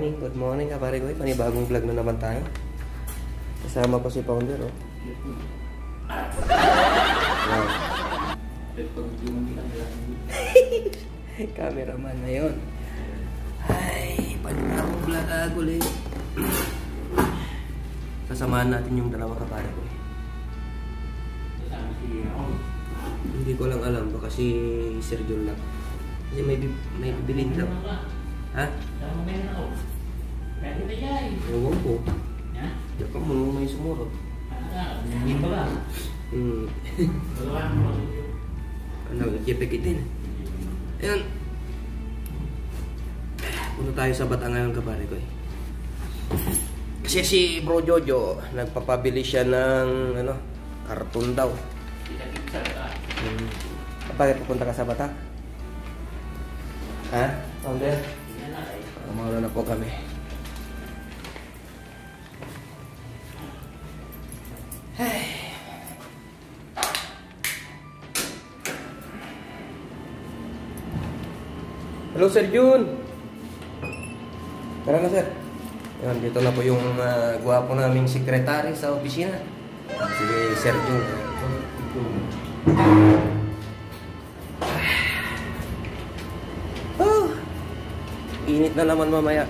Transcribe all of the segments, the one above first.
Good morning kapare ko. Panibagong vlog na naman tayo. Kasama ko si Founder, oh. Wow. Cameraman na yun. Ay, panibagong vlog ulit. Kasamahan natin yung dalawa kapare ko. Hindi ko lang alam, baka si Sir John lang. Kasi may bibilin daw. Ha? Ewan ko. Diyan ka mo may sumurot. Ano, ikipikitin. Ayan. Punta tayo sa Bata ngayon kapare ko eh. Kasi si Bro Jojo, nagpapabili siya ng ano, karton daw. Kapag pupunta ka sa Bata? Ha? Founder? Mauna na po kami. Hey. Hello Sir Jun. Tara na sir. Yan, dito na po yung gwapo naming sekretary sa opisina. Sige Sir Jun. Oh, init na naman mamaya.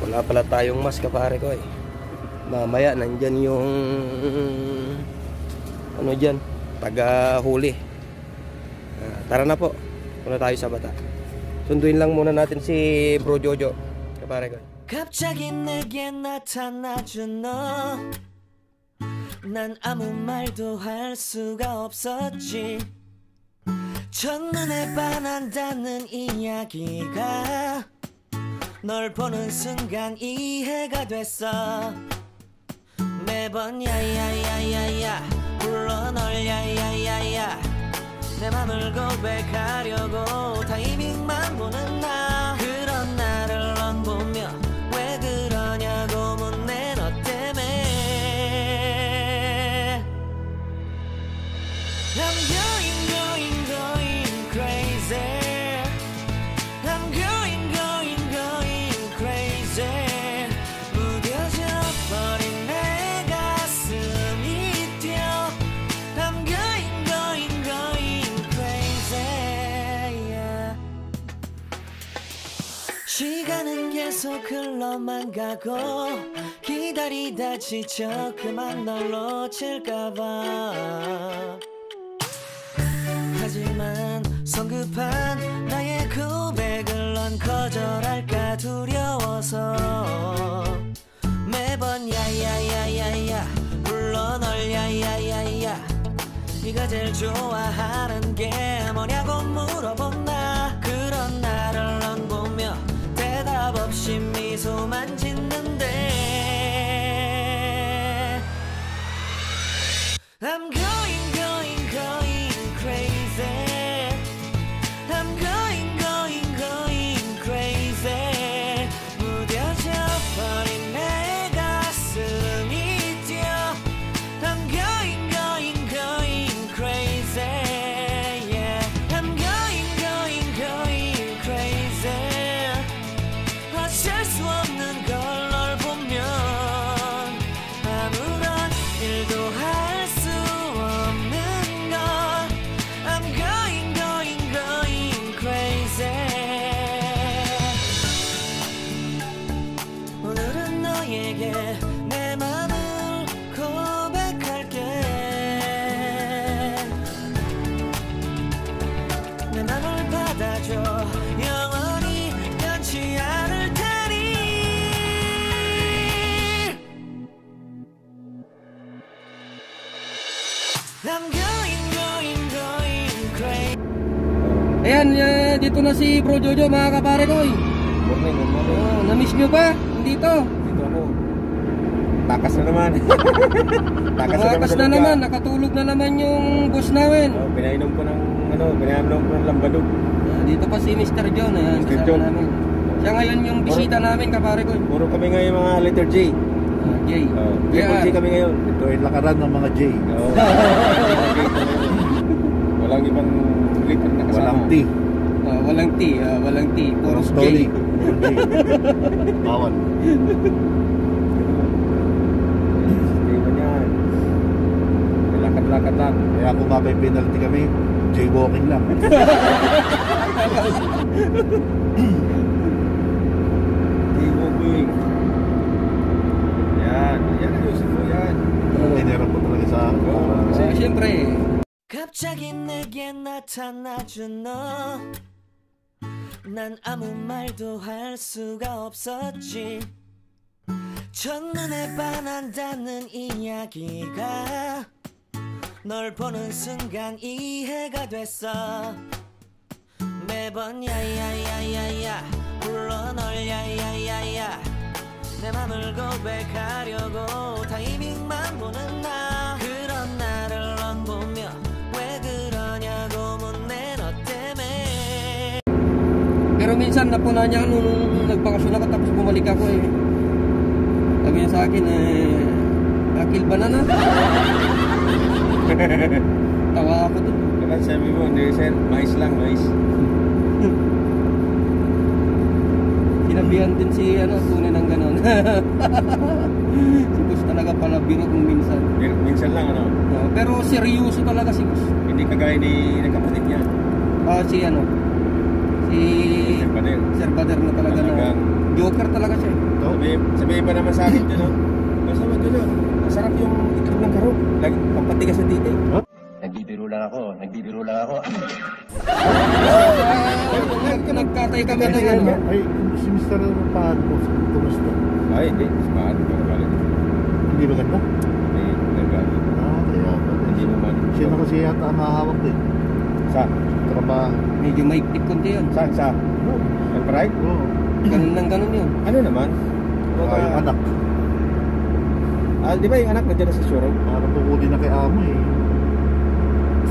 Wala pala tayong mask kapare ko eh. Mamaya nandyan yung ano dyan, taga-huli. Tara na po. Punta tayo sa Bata. Sunduin lang muna natin si Bro Jojo kapare ko. 갑자기 내게 나타나준 너 난 아무 말도 할 수가 없었지 첫눈에 반한다는 이야기가 널 보는 순간 이해가 됐어 매번 야야야야야 불러 널 야야야야 내 맘을 고백하려고 타이밍만 보는 나 그런 나를 넌 보며 왜 그러냐고 묻네 너 때문에 I'm going crazy I'm going crazy 무뎌져 버린 내 가슴이 뛰어 I'm going crazy yeah. 시간은 계속 흘러만 가고 기다리다 지쳐 그만 널 놓칠까봐 하지만 성급한 나의 고백을 넌 거절할까 두려워서 매번 야야야야야 불러 널 야야야야 네가 제일 좋아하는 게 뭐냐고 물어본 나 그런 나를 넌 보며 대답 없이 미소만 짓는데 I'm going crazy I'm going crazy 무뎌져 버린 내 가슴이 뛰어 I'm going crazy yeah. I'm going crazy 어쩔 수 없는 걸 널 보면 아무런 일도 할 수 없는 걸 I'm going crazy 오늘은 너에게 내 맘을 고백할게 내 맘을 받아줘 영원히 변치 않을 테니 I'm going crazy Ayan, dito na si Bro Jojo mga kapare ko. Morning. Na-miss nyo ba? Dito. Dito ako. Takas na naman. Takas na naman. Nakatulog na naman yung boss namin. Pinainom ko ng lambadog. Dito pa si Mr. John. Ayan, Mr. kasama John. namin. Siya ngayon yung bisita namin kapare ko. Puro kami ngayon mga letter J. J. Triple J kami ngayon. Ito ay lakaran ng mga J. ibang liter na kasama. Walang tea. Walang tea. Puro Tony. J. Bawal. Sistema niyan. Lakad-lakad lang. Kaya kung may penalty kami, jaywalking lang. Jaywalking. Yan. Yan, ayusin mo yan. Tinira po talaga sa Kasi siyempre, 갑자기 내게 나타나준 너 난 아무 말도 할 수가 없었지 첫눈에 반한다는 이야기가 널 보는 순간 이해가 됐어 매번 야야야야야 불러 널 야야야야 내 맘을 고백하려고 타이밍만 보는 나 그런 나를 넌 보며 왜 그러냐고 묻네 너 때문에 pero minsan napuna niya nung nagbakasyon ako tapos bumalik ako eh. Sabi niya sa akin akil ba na na? Tawa ako dun. Dapat sabi mo, hindi sir, mais lang, mais. Sinabihan din si Tony ng ganon. Si Gus talaga pala biro kung minsan. Minsan lang, ano? Pero seryoso talaga si Gus. Hindi kagaya ni nagkapatid niya. Si Sir Bader. Sir Bader na talaga na. Talagang Joker talaga siya. Sabi pa naman sa akin dun, no? Basta mo dun, masarap yung itlog ng karo. Lagi, pampatigas sa titi. Nagbibiro lang ako. Nagkatay kami ng ano. Ay, si Mr. Pahan po, kumusta? Ay, hindi. Smahan. Hindi ba ganda? Hindi, nagalit. Kaya Hindi mo man. siya na kasi yata ang mahawak din. Sa? Trabaho. Medyo maiktik konti yun. Sa? Nag-pride? Oo. Ganun lang ganun yun. Ano naman? Yung anak. Di ba yung anak nandiyan na sa showroom? Parang kukunin na kay amo eh.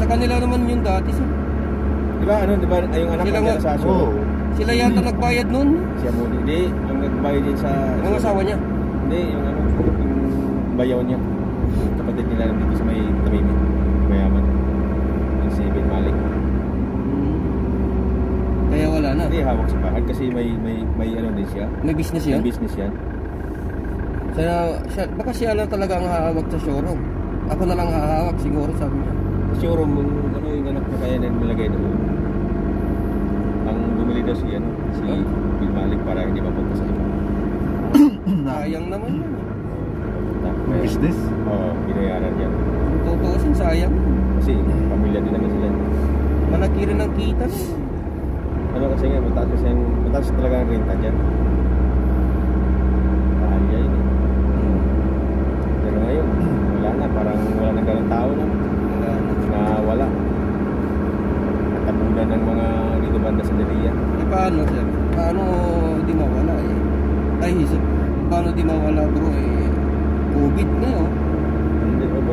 Sa kanila naman yun dati. Di ba yung anak Sila nandiyan na nga. sa showroom? Sila yata nagbayad nun. Si Amoni. Hindi, ang nagbayad din sa... Ang asawa niya. Hindi, yung bayaw niya. Yung kapatid nila nandito sa may Tamimi. Mayaman. Yung si Ben Malik. Kaya wala na. Hindi, hawak sa bahay kasi may ano din siya. May business yan. May business yan. Baka siya lang talaga ang hahawak sa showroom. Ako na lang hahawak siguro, sabi niya. Sa showroom, yung anak na kaya na nilagay doon. Ang bumili daw si Ben Malik para hindi mapunta sa iba. Sayang naman yun. Business? Oo, binayaran niya. Kung tutuusin, sayang. Kasi pamilya din naman sila. Malaki rin ang kita. Ano kasi nga, mataas talaga ang renta dyan. Kaya yun eh. Pero ngayon, wala na. Parang wala na ganang tao na. Wala. Natabunan ng mga dito banda sa Delia. Paano, sir? Paano di mawala eh? Ay, paano di mawala bro eh? COVID na yun.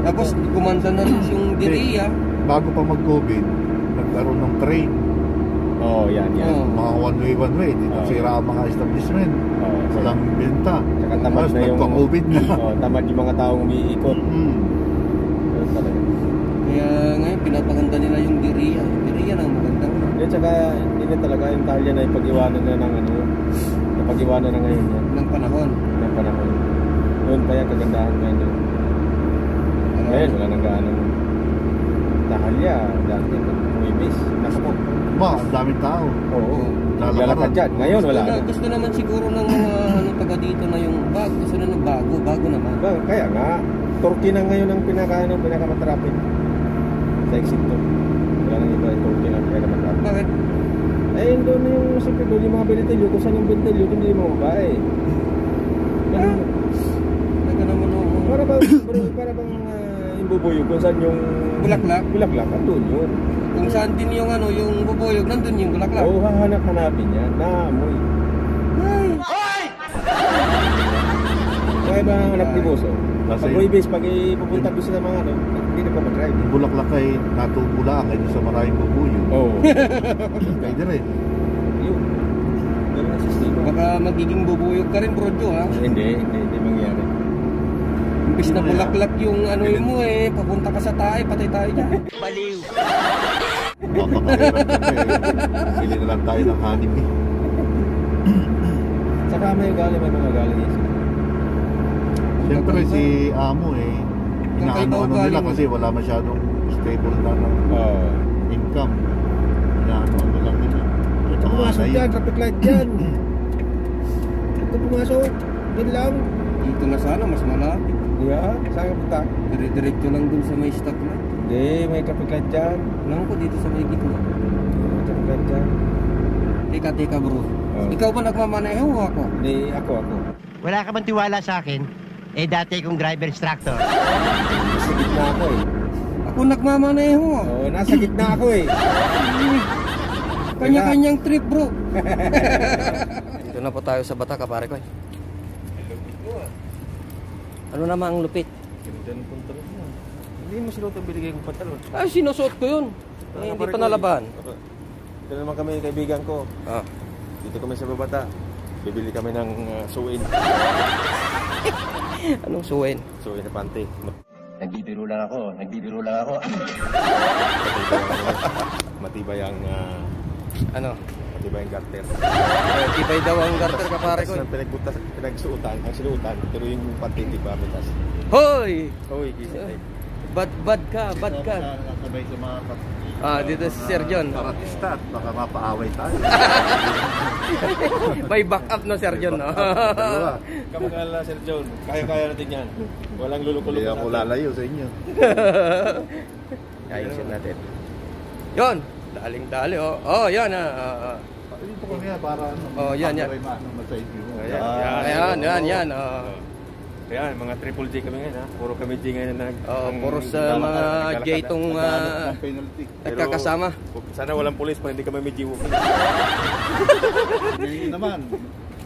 Tapos kumanda na rin yung Delia. Bago pa mag-COVID, nagkaroon ng train. Yan. Oo. Mga one way. Dito sira ang mga establishment. Walang benta. Saka tamad Tapos na yung... nagpa-COVID na. Tamad yung mga taong umiikot. Ganun talaga. Kaya ngayon pinapaganda nila yung Delia. Delia na ang maganda. At saka, hindi na talaga yung Talia na ipag-iwanan na ng napag-iwanan na ngayon yan. Ng panahon. Ng panahon. Noon pa yan, kagandahan ngayon doon. Ngayon, wala nang gaanong Talia. Dati, Huibis. Nasa po. Ba, ang daming tao. Oo. Lalakaran. Lalakad dyan. Ngayon, wala na. Gusto naman siguro ng mga taga dito na yung bago. Gusto na ng bago naman. Kaya nga, Turkey na ngayon ang pinakamatrapin. Sa exit to. Wala nang iba, Turkey na ang pinakamatrapin. Bakit? Doon yung, siyempre doon yung mga binitilyo. Kung saan yung binitilyo, doon yung mga babae. Taga naman o. Para bang yung bubuyog, kung saan yung Bulaklak? Bulaklak, doon yun. Kung saan din yung yung bubuyog, nandun yung bulaklak. Oo, hanapin niya, naamoy. Ay! Kaya ba ang anak ni Boso? Kasi- Pag Huibis, pag ipupunta doon sila mga hindi na pa mag-drive. Yung Bulaklak ay natubo lang ay sa maraming bubuyo. Oo. Kaya din rin. Yun. Ganun ang sistema. Baka magiging bubuyog ka rin, bro, ha? Hindi mangyari. Imbis na bulaklak yung mo papunta ka sa tayo, patay tayo dyan. Baliw Papakahirap kami. Bili na lang tayo ng hanip eh. Saka may mga galing isa. Siyempre si Amo eh, inaano nila kasi wala masyadong stable na ng income. Inaano lang nila. Ito pumasok dyan, traffic light dyan. Ito pumasok, din lang. Dito na sana, mas malapit. Yeah, saan ka punta? Dire-diretso lang dun sa may stop light. Hindi, may traffic light dyan. Alam ko dito sa may gitna. May traffic light dyan. Teka bro. Ikaw ba nagmamaneho o ako? Hindi, ako. Wala ka bang tiwala sa akin? Eh dati kong driver instructor. Nasa gitna ako eh. Ako nagmamaneho. Oo, nasa gitna ako eh. Kanya-kanyang trip bro. Dito na po tayo sa Bata, kapare ko. Ano naman ang lupit? Ganda ng pantalon mo. Hindi mo sinuot ang binigay kong pantalon. Ay, sinusuot ko yun. Eh, hindi pa nalaban. Ito naman kami kaibigan ko. Dito kami sa Babata. Bibili kami ng suin. Anong suwen? Suin na panty. Nagbibiro lang ako. Matibay ang Ano? matibay ang garter. Tibay daw ang garter, kapare ko. Pinagsuotan, ang sinuotan, pero yung panty hindi pa mitas. Hoy! Hoy, gising tayo. Bad ka. Sabay sa mga Dito si Sir John. karatista at baka mapaaway tayo. May backup no, Sir John. No? Dalawa. Kamag-alala, Sir John. Kaya natin yan. Walang lulukulok Hindi ako lalayo sa inyo. Ayusin natin. Yon, daling-dali. Yan. Dito ko niya para yan. masayid mo. Yan. Ayan, mga triple J kami ngayon ha. Puro kami J ngayon na Puro sa mga J itong penalty. nagkakasama. Sana walang pulis para hindi kami may J walking. Ngayon naman,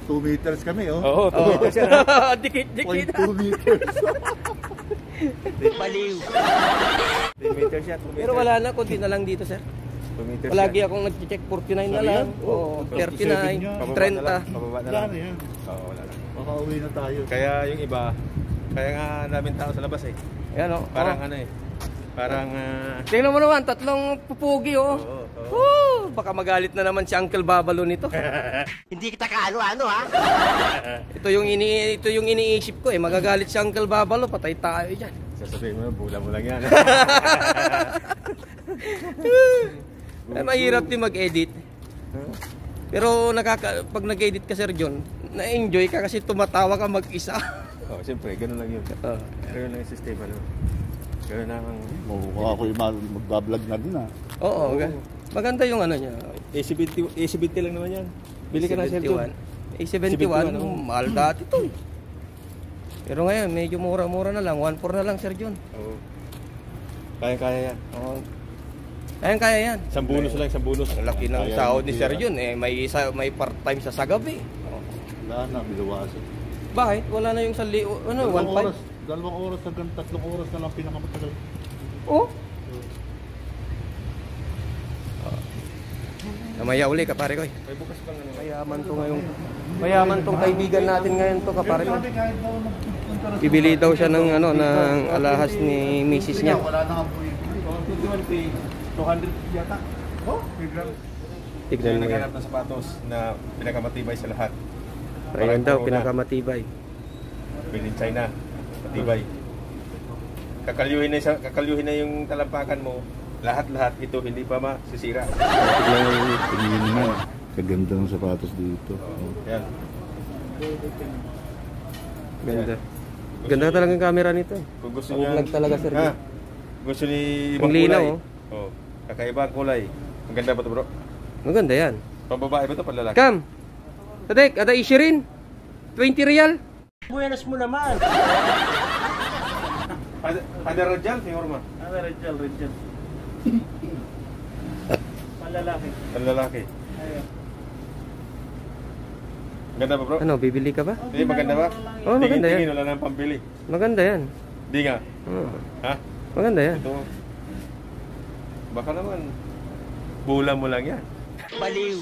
2 meters kami oh. Oo, Dikit. 0.2 meters. Baliw. 3 meters siya, 2 meters. Pero wala na, konti na lang dito, sir. 2 meters Palagi akong nag-check 49 na lang. Oo, 39, 30. Pababa na lang. Wala na yan. Oo, wala na. Makauwi na tayo. Kaya yung iba, kaya nga daming tao sa labas eh. Ayan o. Parang ano eh. Parang Tingnan mo naman, tatlong pupugi oh. Baka magalit na naman si Uncle Babalo nito. Hindi kita kaano-ano ha? Ito yung iniisip ko eh. Magagalit si Uncle Babalo, patay tayo diyan. sasabihin mo, bula mo lang yan. Mahirap din mag-edit. Pero pag nag-edit ka, Sir John, na-enjoy ka kasi tumatawa ka mag-isa. Oh, siyempre, gano'n lang yun. Gano'n lang yung sistema, no? Gano'n lang ang... Mukha ako yung mag-vlog na din ah. Oo. Maganda yung ano niya. AC-70 lang naman yan. Bili ka na, Sir John. A71, mahal dati to. Pero ngayon, medyo mura-mura na lang. 1.4 na lang, Sir John. Oo. Kaya-kaya yan. Oo. Kaya yan. Isang bonus lang, isang bonus. Ang laki ng sahod ni Sir John. May part-time sa gabi. Wala na, biluwasan. Bakit? Wala na yung 1.5? 2 oras hanggang 3 oras na lang pinakamatagal. Oh? Namaya uli, kapare ko. May bukas pang ano. Mayaman tong kaibigan natin ngayon to, kapare ko. Bibili daw siya ng alahas ni misis niya. Wala na nga po yun. 200 yata. Oh, Tignan mo yan. naghanap ng sapatos na pinakamatibay sa lahat. Ayan daw, pinakamatibay. Made in China. Matibay. Kakalyuhin na yung talampakan mo. Lahat-lahat ito hindi pa masisira. Tingin mo. Kaganda ng sapatos dito. Yan. Ganda. Ganda talaga ang camera nito. Kung gusto Ang niya vlog talaga, Sir. Gusto ni Ang ibang linaw, kulay. Oh. Kakaiba ang kulay. Ang ganda ba ito, bro? Maganda yan. Pambabae ba ito, panlalaki? Kam! Tadek, ada ishirin? 20 real? Buenas mo naman. Ada Rajal, Fiorma. Ano, Rachel. Palalaki. Panlalaki. Ayun. Ganda ba, bro? Ano, bibili ka ba? Hindi, maganda ba? Oo, maganda yan. Tingin, wala nang pambili. Maganda yan. Hindi nga. Ha? Maganda yan. Ito. Baka naman, bula mo lang yan. Baliw.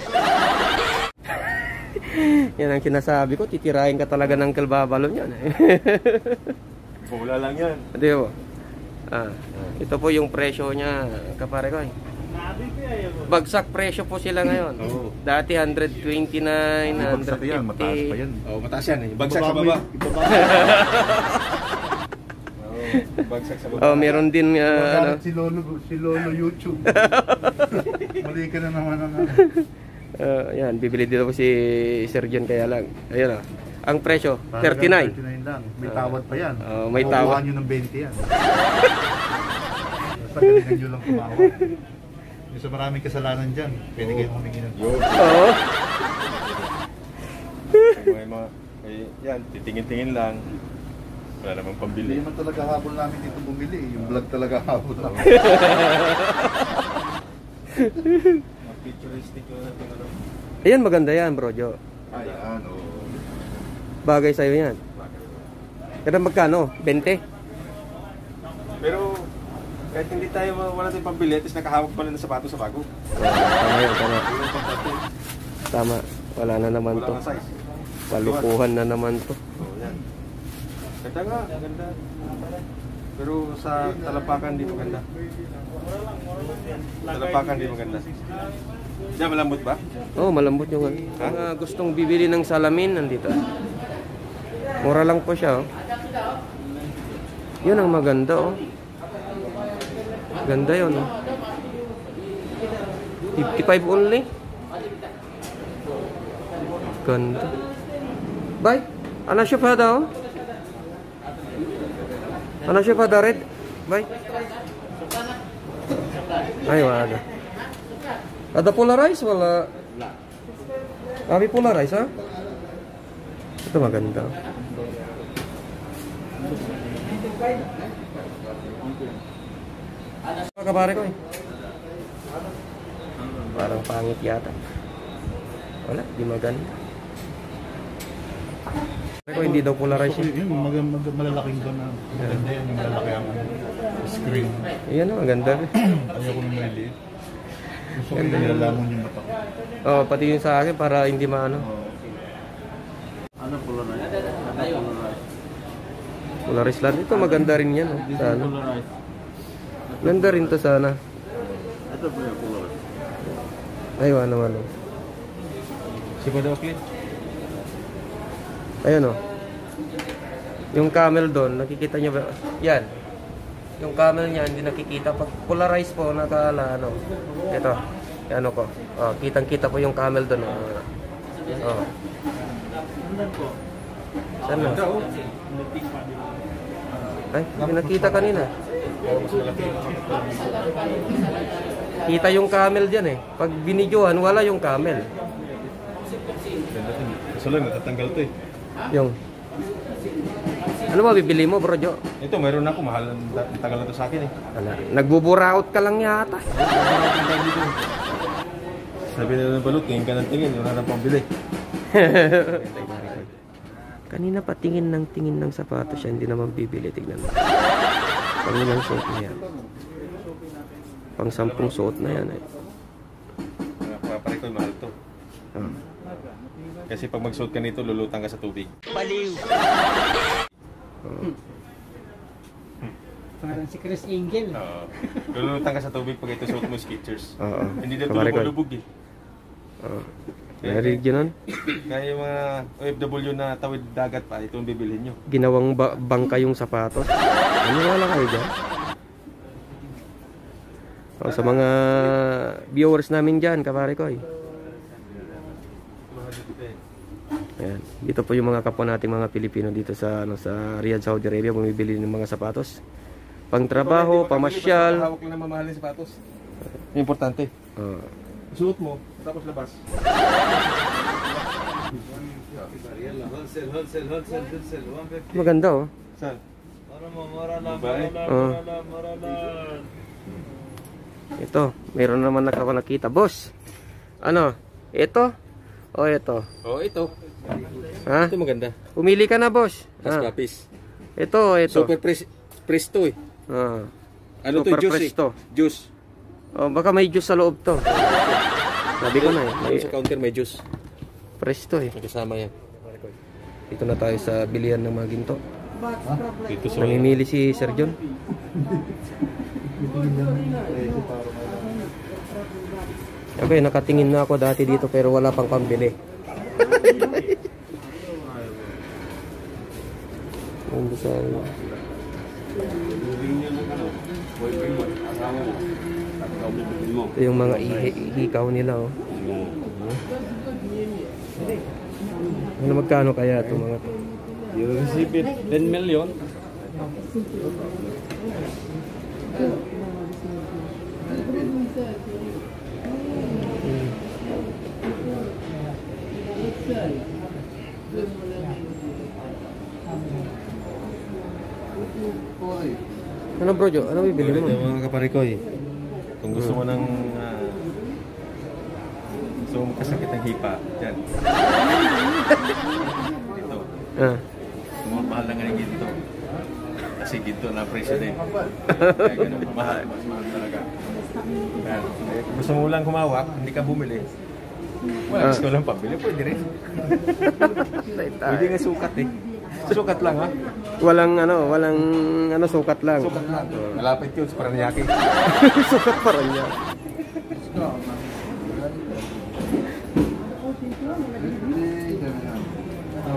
Yan ang sinasabi ko, titirahin ka talaga ng kalbabalo niyan. Bula lang yan. Di ba? Ito po yung presyo niya, kapare ko. Bagsak presyo po sila ngayon. Oo. Dati 129, Bagsak yan, mataas pa 150. yan. Oh, mataas yan eh. Bagsak sa baba. Bagsak sa baba. Oh, meron din ano. Si Lolo YouTube. Mali ka na naman ang Yan, bibili dito po si Sir John kaya lang. Ayun oh. Ang presyo, 39. 39 lang. May tawad pa yan. May tawad. Kukuha nyo ng 20 yan. Basta galingan nyo lang tumawad. Yung sa maraming kasalanan dyan, pwede kayong humingi ng tawad. Oo. May mga, yan, titingin-tingin lang. Wala namang Hindi pambili. naman talaga habol namin dito bumili. Yung vlog talaga habol namin. Futuristic yung natin ano. Ayan, maganda yan, bro Jo. Ayan, Bagay sa'yo yan. Pero magkano? 20? Pero, kahit hindi tayo wala tayong pambili, at least nakahawak pa rin ng sapatos sa bago. Tama yan, tama. Yun ang pagkati. Tama. Wala na naman to. Wala kang size. Palukuhan na naman to. Oh, yan. Ganda nga, ganda. Pero sa talapakan di maganda. Talapakan di maganda. Diyan malambot ba? Oh, malambot yung ano. Mga gustong bibili ng salamin nandito. Mura lang po siya, oh. Yun ang maganda, oh. Ganda yun, oh. 55 only. Ganda. Bye. Ano siya pa daw? Ano siya pa daw, Red? Bye. Ay, wala. Ada polarize wala? Kami polarize, ha? Ito maganda. Kabare ko eh. Parang pangit yata. Wala, di maganda. Ko hindi daw polarize yun. Yung malalaking ko na maganda yan. Yung malalaki ang screen. Iyan na, maganda. Ayaw ko nang maliit. Gusto ko nilalamon yung mata ko. Oh, pati yung sa akin para hindi maano. Ano polarize? Polaris lang. Ito maganda rin yan. Oh. Sana. Ganda rin to sana. Ito po yung polarize. Ay, wala naman. Oh. Si Padoklit. Ayun oh. Yung camel doon, nakikita nyo ba? Yan. Yung camel niya, hindi nakikita. Pag polarize po, nakala ano. Ito. Ano ko. Oh, kitang-kita po yung camel doon. Oh. Saan na? Ay, hindi nakita kanina. Kita yung camel dyan eh. Pag binidyohan, wala yung camel. Kaso lang, natatanggal to eh. Yung ano ba bibili mo, bro Jo? Ito, mayroon ako. Mahal. Tagal na to sa akin eh. Wala. Nagbuburaot ka lang yata. Sabi nila ng balot, tingin ka ng tingin. Wala nang pambili. Kanina pa tingin ng sapatos siya, hindi naman bibili. Tignan mo. Pangilang suot na yan. Pang 10 suot na yan eh. Pare ko, mahal to. Oh. Kasi pag magsuot ka nito, lulutang ka sa tubig. Baliw. Oh. Parang si Chris Angel. Oo. Lulutang ka sa tubig pag ito suot mo sketchers. Oo. Hindi na Kabare ko. lubog eh. Oh. Narinig yun nun? Kaya yung mga OFW na tawid dagat pa, ito ang bibilhin nyo. Ginawang bangka yung sapatos. Ano wala kayo dyan? Oh, sa mga viewers namin dyan, kabare ko eh. Ayan. Dito po yung mga kapwa nating mga Pilipino dito sa sa Riyadh, Saudi Arabia, bumibili ng mga sapatos. Pang trabaho, pamasyal. Hawak lang na mamahalin sapatos. Importante. Suot mo, tapos labas. Maganda oh. Saan? Ito, meron naman nakita. Boss, ano? Ito? O ito? Oh, ito. Ha? Ito maganda. Pumili ka na, boss. Mas Ah. kapis. Ito. Super presto eh. Ah. Ano to? Super Juice presto. eh. Juice. Oh, baka may juice sa loob to. Sabi ko na eh. May Sa counter may juice. presto eh. May kasama yan. Dito na tayo sa bilihan ng mga ginto. Dito sa Namimili si Sir John. Okay, nakatingin na ako dati dito pero wala pang pambili. Ito yung mga hikaw nila, oh. Ano magkano kaya ito mga to? You receive it 10 million. Ano bro Jo? Ano bibili mo? Ito mga kaparikoy. Kung gusto mo ng gusto mo kasakit ng hipa, dyan. Ito. Mahal lang nga yung ginto. Kasi ginto na presyo din. Kaya ganun, mahal. Mas mahal talaga. Yan. Kung gusto mo lang humawak, hindi ka bumili. Wala, gusto lang pabili, pwede rin. Pwede nga sukat eh. Sukat lang ha? Walang sukat lang. Sukat lang. Malapit yun sa Paranaque. Sukat Paranaque.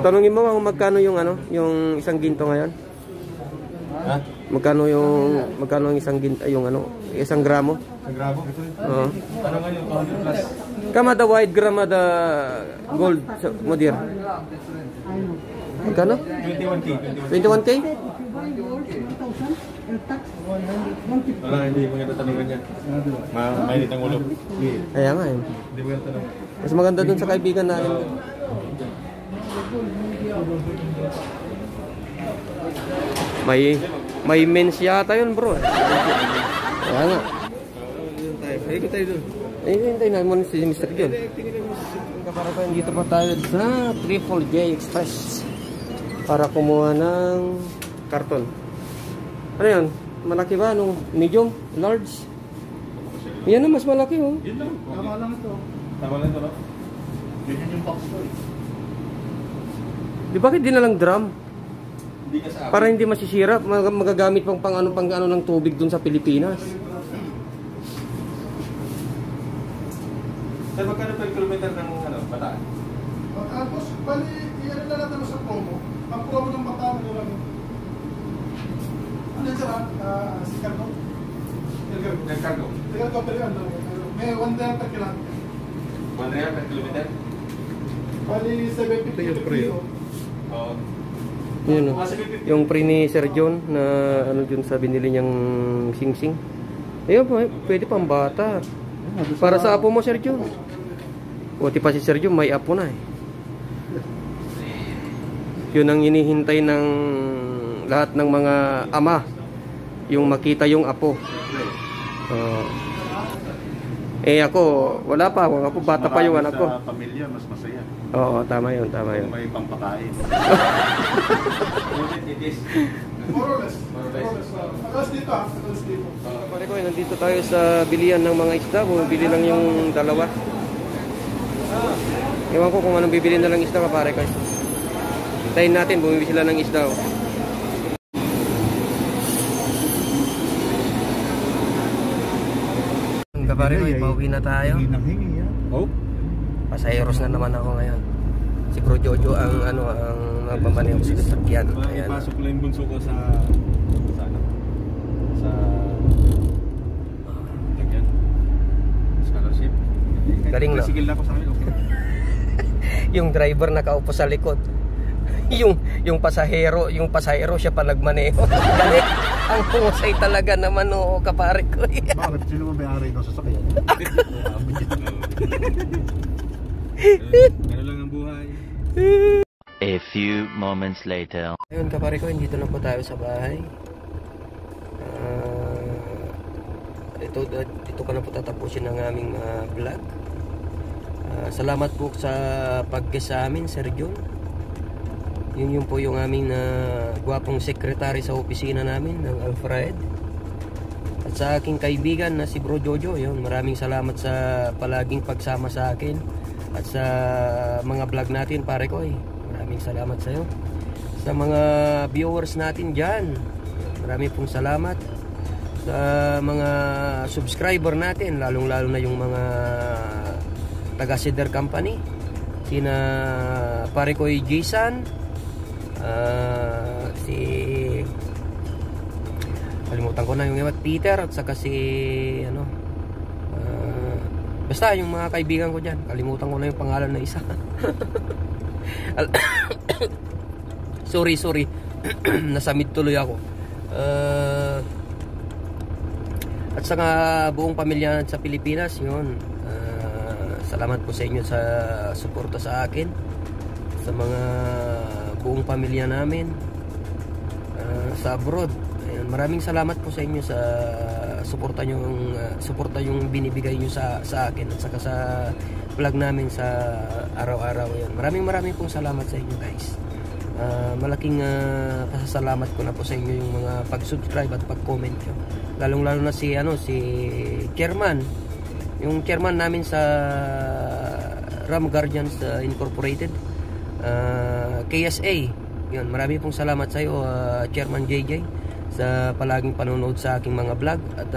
Tanungin mo kung magkano yung yung isang ginto ngayon? Ha? Magkano yung isang ginto, isang gramo? Isang gramo? Oo. Ano nga yung 200 plus? Kamada white, gramada gold mo dear. Magkano? 21K. 21K? Wala, hindi maganda tanungan yan. Mainit ang ulo. Kaya nga eh. Hindi maganda tanungan. Mas maganda dun sa kaibigan natin. May mens yata yun bro. Kaya nga. Ikot tayo dun. Hintay na mo si Mr. John. Kaparapan dito pa tayo sa Triple J Express para kumuha ng karton. Ano yun? Malaki ba? Nung medium? Large? Yan na mas malaki oh. Yun lang. Tama lang ito. Tama lang ito, no? Yun yung box ko eh. Di bakit di na lang drum? Hindi ka sa Para hindi masisira, magagamit pang pang ano ng tubig dun sa Pilipinas. Sir, magkano per kilometer ng Bataan? Tapos, bali, iyan na natin sa promo. Ang promo ng Bataan na lang. Ano yun sir? Si Cargo? Nagkargo. Cargo, pero ano? May 1 dollar per kilometer. 1 real per kilometer? Bali, 750 yung presyo. Oo. Yun oh. Yung pre ni Sir John na ano dun sa binili niyang sing-sing. Ayun po, pwede pang bata. Para sa apo mo Sir John. Buti pa si Sir John may apo na eh. Yun ang inihintay ng lahat ng mga ama. Yung makita yung apo. Ako, wala pa. Wala po, bata pa yung anak ko. Sa pamilya, mas masaya. Oo, tama yun, tama yun. May pampakain. It is. More or less. Alas dito ha. Alas dito. Pare ko, nandito tayo sa bilian ng mga isda. Bumibili lang yung dalawa. Ewan ko kung anong bibili na lang isda ka pare ko. Hintayin natin, bumibili sila ng isda. Oh. Kapare ko, pauwi na tayo. Hingi yan. Oh? Pasayeros na naman ako ngayon. Si Bro Jojo ang magmamaneho sa sasakyan. Ayan. Pasok lang yung bunso ko sa lagyan. Scholarship. Galing, no? Sigil na ako sa amin, okay. Yung driver nakaupo sa likod. yung pasahero siya pa nagmaneho. Galing. Ang husay talaga naman o kapare ko. Bakit? Sino mo may-ari ng sasakyan? Ano lang ang buhay. A few moments later. Ayun kapare ko, dito na po tayo sa bahay. Dito ko na po tatapusin ang aming vlog. Salamat po sa pag-guest sa amin, Sir John. Yun po yung aming gwapong sekretary sa opisina namin ng Alfred. At sa aking kaibigan na si Bro Jojo, yun, maraming salamat sa palaging pagsama sa akin at sa mga vlog natin pare ko. Maraming salamat sa iyo. Sa mga viewers natin dyan, maraming pong salamat. Sa mga subscriber natin, lalong lalo na yung mga taga Cedar Company, sina pare ko Jason, si kalimutan ko na yung iba, Peter, at saka si ano, basta yung mga kaibigan ko dyan, kalimutan ko na yung pangalan na isa. sorry nasamid tuloy ako. At saka buong pamilya sa Pilipinas, yun, salamat po sa inyo sa suporta sa akin, sa mga buong pamilya namin sa abroad. Ayun, maraming salamat po sa inyo sa suporta yung binibigay nyo sa akin at saka sa vlog namin sa araw-araw. Yun, maraming pong salamat sa inyo guys. Malaking pasasalamat ko na po sa inyo yung mga pag-subscribe at pag-comment nyo, lalong-lalo na si chairman, yung chairman namin sa Ram Guardians Incorporated, KSA. Yun, marami pong salamat sa iyo, Chairman JJ, sa palaging panonood sa aking mga vlog at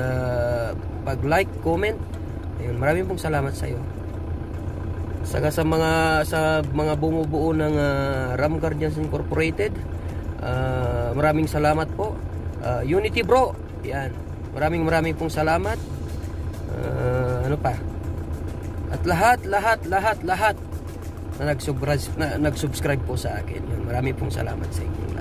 pag-like, comment. Ayun, marami pong salamat sa iyo. Saka sa mga bumubuo ng Ram Guardians Incorporated, maraming salamat po. Unity Bro, yan, maraming pong salamat. Ano pa? At lahat na nag-subscribe po sa akin. Yun, marami pong salamat sa inyo.